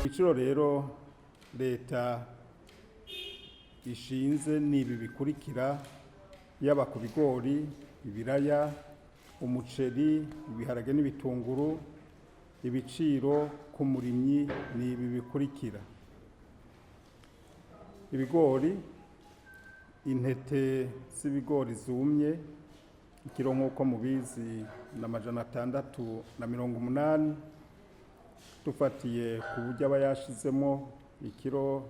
Ibiciro rero leta ishinze nibi bikurikira: yaba ku bigori, ibiraya, umuceri, ibiharage n'ibitunguru. Ibiciro ku murimyi nibi bikurikira: ibigori, intete z'ibigori zumye ikiro nk'uko mubizi na 680. Dufatiye ku buryo aba yashizemo ikiro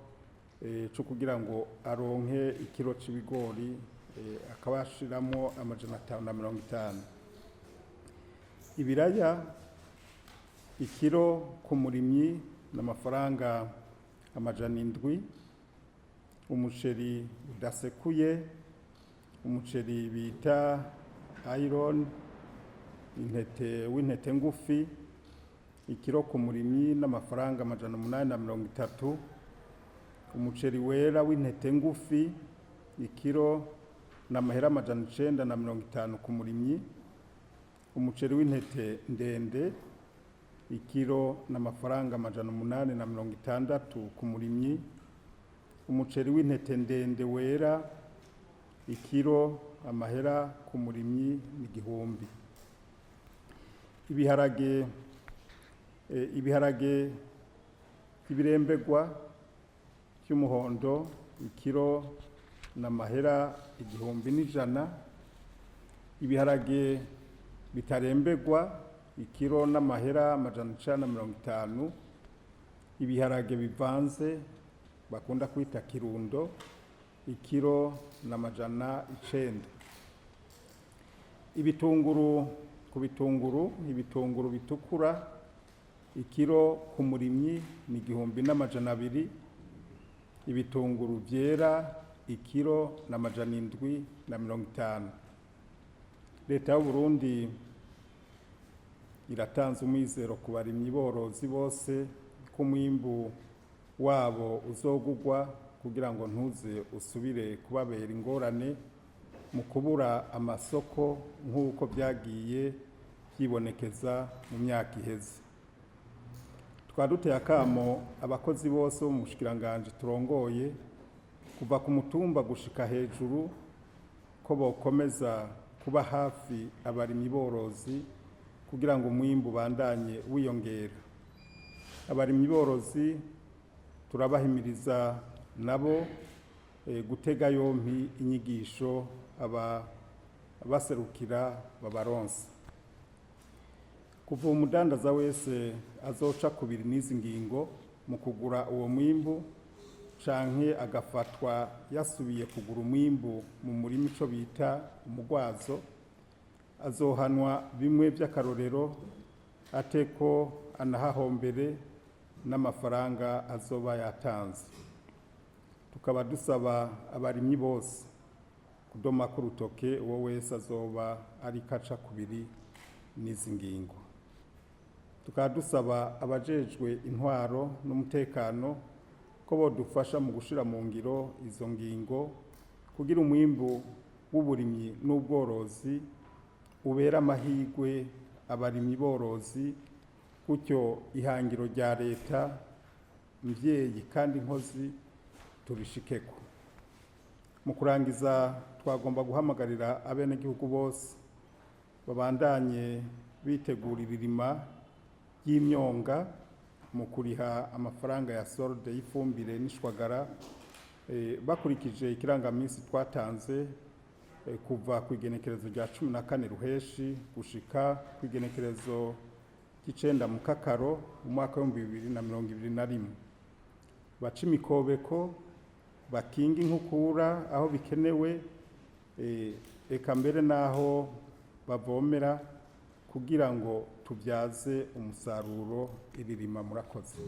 cyo kugira ngo aronke ikiro c'ibigori akaba yashiramo 550. Ibiraya ikiro ku murimyi n'amafaranga 700. Umuceri udasekuye, umuceri bita iron, w'intete ngufi ikiro ku murimyi n'amafaranga 830. Umuceri wera w'intete ngufi ikiro n'amahera 950 ku murimyi. Umuceri w'intete ndende ikiro n'amafaranga 860 ku murimyi. Umuceri w'intete ndende wera ikiro amahera ku murimyi ni 1000. Ibiharage ibirembegwa by'umuhondo ikiro n'amahera 1100. Ibiharage bitarembegwa ikiro n'amahera 950. Ibiharage bivanze bakunda kwita kirundo ikiro n'900. Ibitunguru bitukura ikiro ku murimyi ni 1200. Ibitunguru vyera ikiro n'750. Leta y'u Burundi iratanze umwizero ku barimyi borozi bose ko mwimbu wabo uzogugwa kugira ngo ntuze usubire kubabera ingorane mu kubura amasoko nk'uko byagiye byibonekeza mu myaka iheze. Twaduteye akamo abakozi bose bo mu bushikiranganje turongoye kuva ku mutumba gushika hejuru ko bokomeza kuba hafi abarimyi borozi kugira ngo umwimbu bandanye wiyongera. Abarimyi borozi turabahimiriza nabo gutega yompi inyigisho abaserukira babaronse. Kuva umudandaza wese azoca kubiri n'izi ngingo mu kugura uwo mwimbu canke agafatwa yasubiye kugura umwimbu mu murima ico bita umugwazo, azohanwa bimwe by'akarorero ateko anahahombere n'amafaranga azoba yatanze. Tukaba dusaba abarimyi bose kudoma ku rutoke uwo wese azoba ari kaca kubiri n'izi ngingo. Tukaba dusaba abajejwe intwaro n'umutekano ko bodufasha mu gushira mu ngiro izo ngingo kugira umwimbu w'uburimyi n'ubworozi ubera amahigwe abarimyi borozi, gutyo ihangiro rya leta mvyeyi kandi inkozi turishikeko. Mu kurangiza twagomba guhamagarira abenegihugu bose babandanye bitegurira irima y'imyonga mu kuriha amafaranga ya solde y'ifumbire n'ishwagara bakurikije ikirangamisi twatanze kuva ku igenekerezo rya 14 ruheshi gushika ku igenekerezo ry'icenda mu kakaro mu mwaka wa 2021. Baca imikobeko, bakinga inkukura aho bikenewe, eka mbere naho bavomera kugira ngo tubyaze umusaruro iririma. Murakoze.